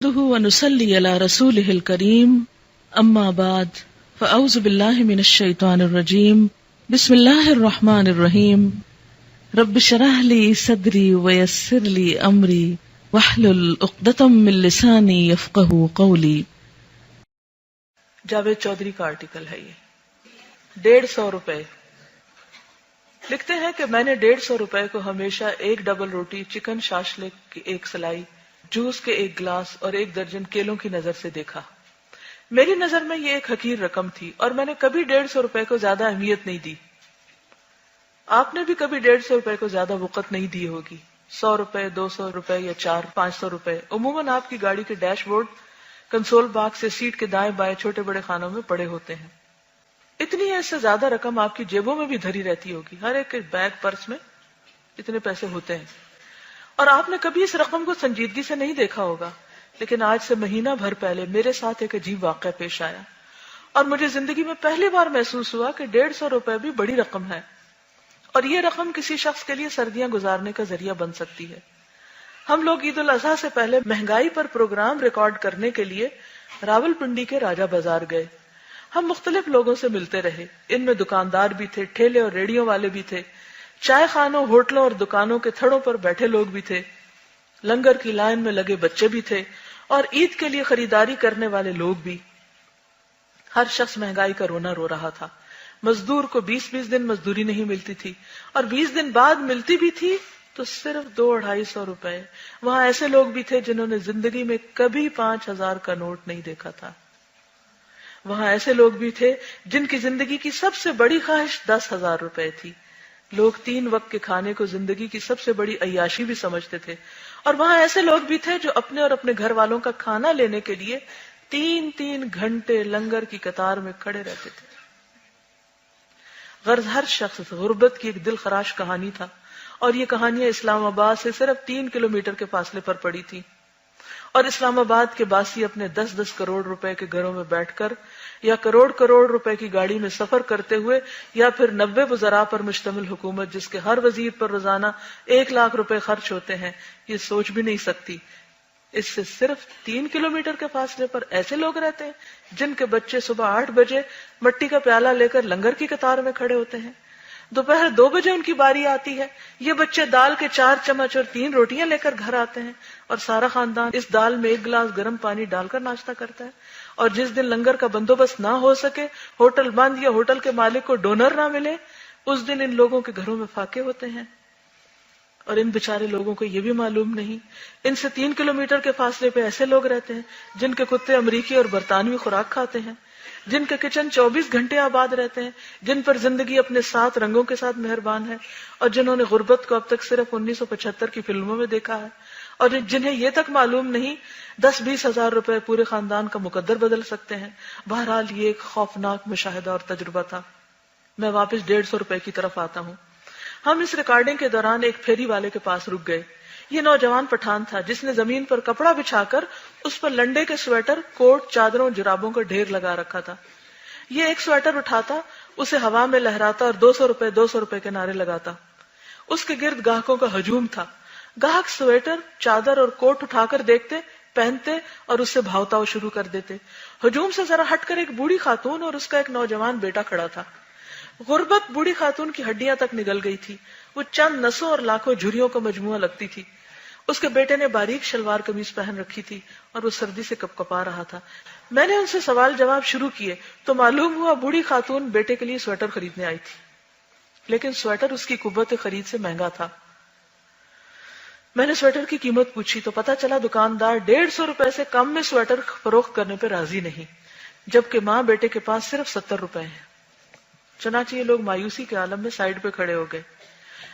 نحمده ونصلي على رسوله الكريم أما بعد فأعوذ بالله من الشيطان الرجيم بسم الله الرحمن الرحيم رب اشرح لي صدري ويسر لي أمري واحلل عقدة من لساني يفقهوا قولي۔ جاوید چودھری کا آرٹیکل ہے یہ 150 روپے لکھتے ہیں کہ میں نے 150 روپے کو ہمیشہ ایک ڈبل روٹی، چکن شاشلک کی ایک سلائی، جوس کے ایک گلاس اور ایک درجن کیلوں کی نظر سے دیکھا۔ میری نظر میں یہ ایک حقیر رقم تھی اور میں نے کبھی 150 روپے کو زیادہ اہمیت نہیں دی۔ آپ نے بھی کبھی 150 روپے کو زیادہ وقت نہیں دی ہوگی۔ 100 روپے، 200 روپے یا 400-500 روپے عموماً آپ کی گاڑی کے ڈیش بورڈ، کنسول باکس یا سیٹ کے دائیں بائیں چھوٹے بڑے خانوں میں پڑے ہوتے ہیں۔ اتنی ہے، اس سے زیادہ رقم آپ کی جیبوں میں بھی دھری رہتی ہوگی۔ ہر ایک کے بیگ پرس میں اتنے پیسے ہوتے ہیں اور آپ نے کبھی اس رقم کو سنجیدگی سے نہیں دیکھا ہوگا۔ لیکن آج سے مہینہ بھر پہلے میرے ساتھ ایک عجیب واقعہ پیش آیا اور مجھے زندگی میں پہلی بار محسوس ہوا کہ 150 روپے بھی بڑی رقم ہے اور یہ رقم کسی شخص کے لیے سردیاں گزارنے کا ذریعہ بن سکتی ہے۔ ہم لوگ عید الاضحیٰ سے پہلے مہنگائی پر پروگرام ریکارڈ کرنے کے لیے راولپنڈی کے راجہ بازار گئے۔ ہم مختلف لوگوں سے ملتے رہے، ان میں دکاندار بھی تھے، ٹھیلے اور ریڑیوں والے بھی تھے، چائے خانوں، ہوٹلوں اور دکانوں کے تھڑوں پر بیٹھے لوگ بھی تھے، لنگر کی لائن میں لگے بچے بھی تھے اور عید کے لیے خریداری کرنے والے لوگ بھی۔ ہر شخص مہنگائی کا رونا رو رہا تھا۔ مزدور کو 20 دن مزدوری نہیں ملتی تھی اور 20 دن بعد ملتی بھی تھی تو صرف 200-250 روپے۔ وہاں ایسے لوگ بھی تھے جنہوں نے زندگی میں کبھی 5000 کا نوٹ نہیں دیکھا تھا۔ وہاں ایسے لوگ بھی تھے جن کی زندگی کی سب سے بڑی خواہش 10,000 روپے تھی۔ لوگ 3 وقت کے کھانے کو زندگی کی سب سے بڑی عیاشی بھی سمجھتے تھے اور وہاں ایسے لوگ بھی تھے جو اپنے اور اپنے گھر والوں کا کھانا لینے کے لیے 3 گھنٹے لنگر کی قطار میں کھڑے رہتے تھے۔ غرض ہر شخص غربت کی ایک دل خراش کہانی تھا اور یہ کہانیاں اسلام آباد سے صرف 3 کلومیٹر کے فاصلے پر پڑی تھی اور اسلام آباد کے باسی اپنے 10-10 کروڑ روپے کے گھروں میں بیٹھ کر یا کروڑ روپے کی گاڑی میں سفر کرتے ہوئے یا پھر 90 وزراء پر مشتمل حکومت جس کے ہر وزیر پر روزانہ 1 لاکھ روپے خرچ ہوتے ہیں، یہ سوچ بھی نہیں سکتی۔ اس سے صرف 3 کلومیٹر کے فاصلے پر ایسے لوگ رہتے ہیں جن کے بچے صبح 8 بجے مٹی کا پیالہ لے کر لنگر کی قطار میں کھڑے ہوتے ہیں، دوپہر 2 بجے ان کی باری آتی ہے، یہ بچے دال کے 4 چمچ اور 3 روٹیاں لے کر گھر آتے ہیں اور سارا خاندان اس دال میں 1 گلاس گرم پانی ڈال کر ناشتہ کرتا ہے۔ اور جس دن لنگر کا بندوبست نہ ہو سکے، ہوٹل بند یا ہوٹل کے مالک کو ڈونر نہ ملے، اس دن ان لوگوں کے گھروں میں فاقے ہوتے ہیں اور ان بیچارے لوگوں کو یہ بھی معلوم نہیں۔ ان سے 3 کلومیٹر کے فاصلے پہ ایسے لوگ رہتے ہیں جن کے کتے امریکی اور برطانوی خوراک کھاتے ہیں، جن کے کچن 24 گھنٹے آباد رہتے ہیں، جن پر زندگی اپنے 7 رنگوں کے ساتھ مہربان ہے اور جنہوں نے غربت کو اب تک صرف 1975 کی فلموں میں دیکھا ہے اور جنہیں یہ تک معلوم نہیں 10-20 ہزار روپے پورے خاندان کا مقدر بدل سکتے ہیں۔ بہرحال یہ ایک خوفناک مشاہدہ اور تجربہ تھا۔ میں واپس 150 روپے کی طرف آتا ہوں۔ ہم اس ریکارڈنگ کے دوران ایک پھیری والے کے پاس رک گئے۔ یہ نوجوان پٹھان تھا جس نے زمین پر کپڑا بچھا کر اس پر لنڈے کے سویٹر، کوٹ، چادروں، جرابوں کا ڈھیر لگا رکھا تھا۔ یہ ایک سویٹر اٹھاتا، اسے ہوا میں لہراتا اور 200 روپے کے نعرے لگاتا۔ اس کے گرد گاہکوں کا ہجوم تھا۔ گاہک سویٹر، چادر اور کوٹ اٹھا کر دیکھتے، پہنتے اور اس سے بھاؤ تاؤ شروع کر دیتے۔ ہجوم سے ذرا ہٹ کر ایک بوڑھی خاتون اور اس کا ایک نوجوان بیٹا کھڑا تھا۔ غربت بوڑھی خاتون کی ہڈیاں تک نگل گئی تھی، وہ چند نسوں اور لاکھوں جھریوں کا مجموعہ لگتی تھی۔ اس کے بیٹے نے باریک شلوار قمیض پہن رکھی تھی اور وہ سردی سے کپ کپا رہا تھا۔ میں نے ان سے سوال جواب شروع کیے تو معلوم ہوا بوڑھی خاتون بیٹے کے لیے سویٹر خریدنے آئی تھی، لیکن سویٹر اس کی قوت خرید سے مہنگا تھا۔ میں نے سویٹر کی قیمت پوچھی تو پتا چلا دکاندار 150 روپے سے کم میں سویٹر فروخت کرنے پہ راضی نہیں، جبکہ ماں بیٹے کے پاس صرف 70 روپے ہیں۔ چنانچہ یہ لوگ مایوسی کے عالم میں سائیڈ پہ کھڑے ہو گئے۔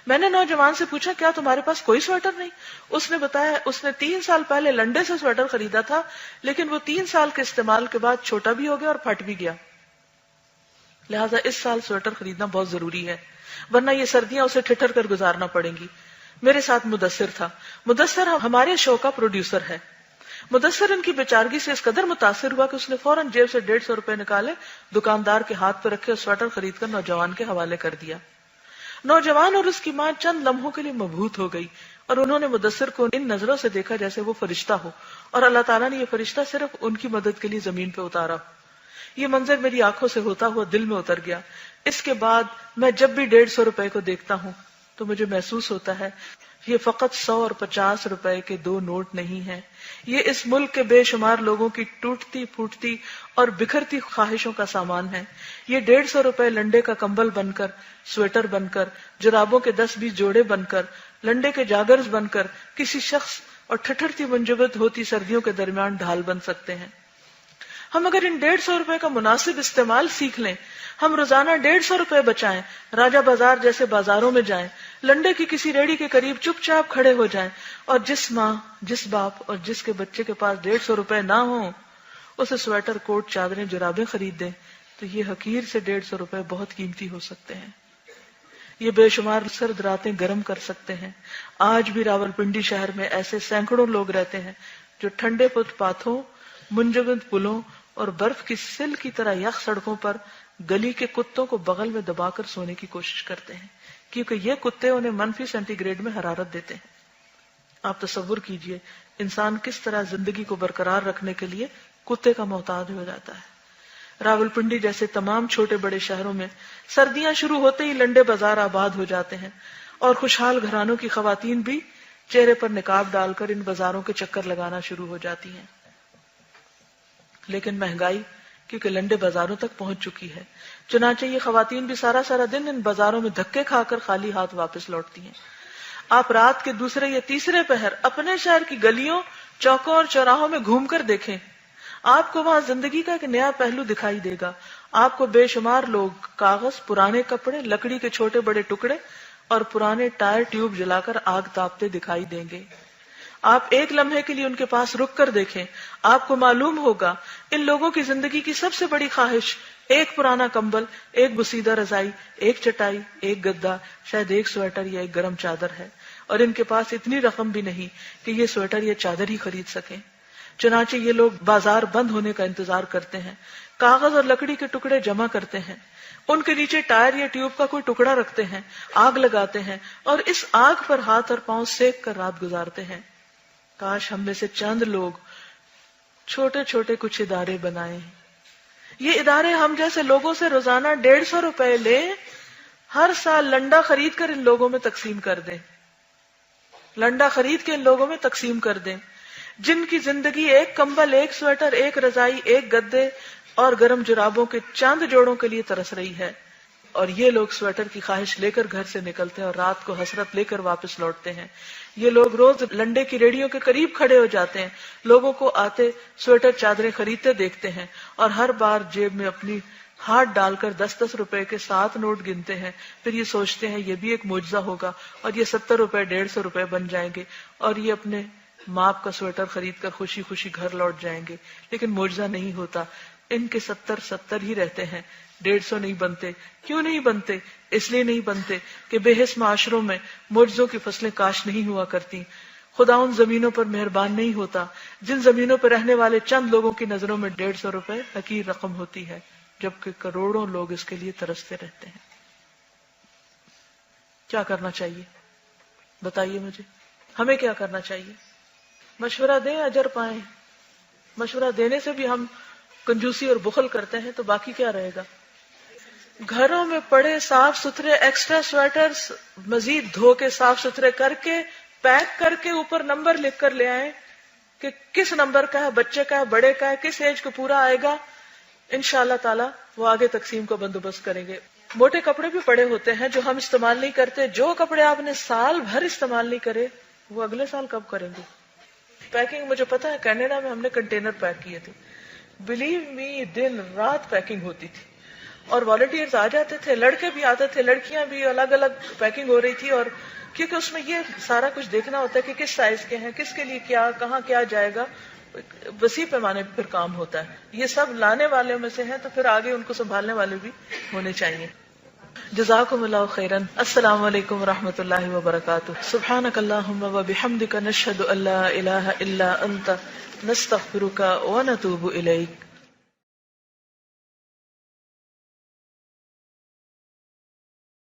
میں نے نوجوان سے پوچھا کیا تمہارے پاس کوئی سویٹر نہیں؟ اس نے بتایا اس نے 3 سال پہلے لنڈے سے سویٹر خریدا تھا، لیکن وہ 3 سال کے استعمال کے بعد چھوٹا بھی ہو گیا اور پھٹ بھی گیا، لہٰذا اس سال سویٹر خریدنا بہت ضروری ہے، ورنہ یہ سردیاں اسے ٹھٹر کر گزارنا پڑیں گی۔ میرے ساتھ مدثر تھا۔ مدثر ہمارے شو کا پروڈیوسر ہے۔ مدثر ان کی بیچارگی سے اس قدر متاثر ہوا کہ اس نے فوراً جیب سے 150 روپے نکالے، دکاندار کے ہاتھ پہ رکھے اور سویٹر خرید کر نوجوان کے حوالے کر دیا۔ نوجوان اور اس کی ماں چند لمحوں کے لیے مبہوت ہو گئی اور انہوں نے مدثر کو ان نظروں سے دیکھا جیسے وہ فرشتہ ہو، اور اللہ تعالیٰ نے یہ فرشتہ صرف ان کی مدد کے لیے زمین پہ اتارا ہو۔ یہ منظر میری آنکھوں سے ہوتا ہوا دل میں اتر گیا۔ اس کے بعد میں جب بھی 150 روپے کو دیکھتا ہوں تو مجھے محسوس ہوتا ہے یہ فقط 100 اور 50 روپے کے 2 نوٹ نہیں ہیں، یہ اس ملک کے بے شمار لوگوں کی ٹوٹتی پھوٹتی اور بکھرتی خواہشوں کا سامان ہے۔ یہ 150 روپے لنڈے کا کمبل بن کر، سویٹر بن کر، جرابوں کے 10-20 جوڑے بن کر، لنڈے کے جاگرز بن کر کسی شخص اور ٹھٹھرتی منجمد ہوتی سردیوں کے درمیان ڈھال بن سکتے ہیں۔ ہم اگر ان 150 روپے کا مناسب استعمال سیکھ لیں، ہم روزانہ 150 روپے بچائیں، راجہ بازار جیسے بازاروں میں جائیں، لنڈے کی کسی ریڑھی کے قریب چپ چاپ کھڑے ہو جائیں، اور جس ماں، جس باپ اور جس کے بچے کے پاس 150 روپے نہ ہوں اسے سویٹر، کوٹ، چادریں، جرابیں خرید دیں، تو یہ حقیر سے 150 روپے بہت قیمتی ہو سکتے ہیں۔ یہ بے شمار سرد راتیں گرم کر سکتے ہیں۔ آج بھی راولپنڈی شہر میں ایسے سینکڑوں لوگ رہتے ہیں جو ٹھنڈے فٹ پاتھوں، منجمد پلوں اور برف کی سل کی طرح یخ سڑکوں پر گلی کے کتوں کو بغل میں دبا کر سونے کی کوشش کرتے ہیں، کیونکہ یہ کتے انہیں منفی سینٹی گریڈ میں حرارت دیتے ہیں۔ آپ تصور کیجئے انسان کس طرح زندگی کو برقرار رکھنے کے لیے کتے کا محتاج ہو جاتا ہے۔ راولپنڈی جیسے تمام چھوٹے بڑے شہروں میں سردیاں شروع ہوتے ہی لنڈے بازار آباد ہو جاتے ہیں، اور خوشحال گھرانوں کی خواتین بھی چہرے پر نقاب ڈال کر ان بازاروں کے چکر لگانا شروع ہو جاتی ہیں۔ لیکن مہنگائی کیونکہ لنڈے بازاروں تک پہنچ چکی ہے، چنانچہ یہ خواتین بھی سارا سارا دن ان بازاروں میں دھکے کھا کر خالی ہاتھ واپس لوٹتی ہیں۔ آپ رات کے دوسرے یا تیسرے پہر اپنے شہر کی گلیوں، چوکوں اور چوراہوں میں گھوم کر دیکھیں، آپ کو وہاں زندگی کا ایک نیا پہلو دکھائی دے گا۔ آپ کو بے شمار لوگ کاغذ، پرانے کپڑے، لکڑی کے چھوٹے بڑے ٹکڑے اور پرانے ٹائر ٹیوب جلا کر آگ تاپتے دکھائی دیں گے۔ آپ ایک لمحے کے لیے ان کے پاس رک کر دیکھیں، آپ کو معلوم ہوگا ان لوگوں کی زندگی کی سب سے بڑی خواہش ایک پرانا کمبل، ایک بسیدہ رضائی، ایک چٹائی، ایک گدا، شاید ایک سویٹر یا ایک گرم چادر ہے، اور ان کے پاس اتنی رقم بھی نہیں کہ یہ سویٹر یا چادر ہی خرید سکیں۔ چنانچہ یہ لوگ بازار بند ہونے کا انتظار کرتے ہیں، کاغذ اور لکڑی کے ٹکڑے جمع کرتے ہیں، ان کے نیچے ٹائر یا ٹیوب کا کوئی ٹکڑا رکھتے ہیں، آگ لگاتے ہیں اور اس آگ پر ہاتھ اور پاؤں سیک کر رات گزارتے ہیں۔ کاش ہم میں سے چند لوگ چھوٹے چھوٹے کچھ ادارے بنائیں۔ یہ ادارے ہم جیسے لوگوں سے روزانہ 150 روپے لے، ہر سال لنڈا خرید کر ان لوگوں میں تقسیم کر دیں، لنڈا خرید کے ان لوگوں میں تقسیم کر دیں جن کی زندگی ایک کمبل، ایک سویٹر، ایک رضائی، ایک گدے اور گرم جرابوں کے چند جوڑوں کے لیے ترس رہی ہے، اور یہ لوگ سویٹر کی خواہش لے کر گھر سے نکلتے ہیں اور رات کو حسرت لے کر واپس لوٹتے ہیں۔ یہ لوگ روز لنڈے کی ریڑھیوں کے قریب کھڑے ہو جاتے ہیں، لوگوں کو آتے سویٹر چادریں خریدتے دیکھتے ہیں، اور ہر بار جیب میں اپنی ہاتھ ڈال کر 10-10 روپے کے 7 نوٹ گنتے ہیں، پھر یہ سوچتے ہیں یہ بھی ایک معجزہ ہوگا اور یہ 70 روپے 150 روپے بن جائیں گے، اور یہ اپنے ماپ کا سویٹر خرید کر خوشی خوشی گھر لوٹ جائیں گے۔ لیکن معجزہ نہیں ہوتا، ان کے 70 ہی رہتے ہیں، 150 نہیں بنتے۔ کیوں نہیں بنتے؟ اس لیے نہیں بنتے کہ بے حس معاشروں میں معجزوں کی فصلیں کاشت نہیں ہوا کرتی۔ خدا ان زمینوں پر مہربان نہیں ہوتا جن زمینوں پر رہنے والے چند لوگوں کی نظروں میں 150 روپے حقیر رقم ہوتی ہے، جبکہ کروڑوں لوگ اس کے لیے ترستے رہتے ہیں۔ کیا کرنا چاہیے بتائیے مجھے، ہمیں کیا کرنا چاہیے؟ مشورہ دیں، اجر پائیں۔ مشورہ دینے سے بھی ہم کنجوسی اور بخل کرتے ہیں تو باقی کیا رہے گا؟ گھروں میں پڑے صاف ستھرے ایکسٹرا سویٹرز مزید دھو کے صاف ستھرے کر کے پیک کر کے اوپر نمبر لکھ کر لے آئیں کہ کس نمبر کا ہے، بچے کا ہے، بڑے کا ہے، کس ایج کو پورا آئے گا۔ انشاءاللہ تعالی وہ آگے تقسیم کا بندوبست کریں گے۔ موٹے کپڑے بھی پڑے ہوتے ہیں جو ہم استعمال نہیں کرتے، جو کپڑے آپ نے سال بھر استعمال نہیں کرے وہ اگلے سال کب کریں گے؟ پیکنگ مجھے پتا ہے کینیڈا میں ہم نے کنٹینر پیک کیے تھے، بلیو می دن رات پیکنگ ہوتی تھی، اور والنٹیئرز آ جاتے تھے، لڑکے بھی آتے تھے، لڑکیاں بھی، الگ الگ پیکنگ ہو رہی تھی، اور کیونکہ اس میں یہ سارا کچھ دیکھنا ہوتا ہے کہ کس سائز کے ہیں، کس کے لیے کیا، کہاں کیا جائے گا، وسیع پیمانے پہ پھر کام ہوتا ہے۔ یہ سب لانے والے میں سے ہیں تو پھر آگے ان کو سنبھالنے والے بھی ہونے چاہیے۔ جزاکم اللہ خیرا۔ السلام علیکم ورحمۃ اللہ وبرکاتہ۔ سبحانک اللہم وبحمدک، نشہد ان لا الہ الا انت، نستغفرک ونتوب الیک۔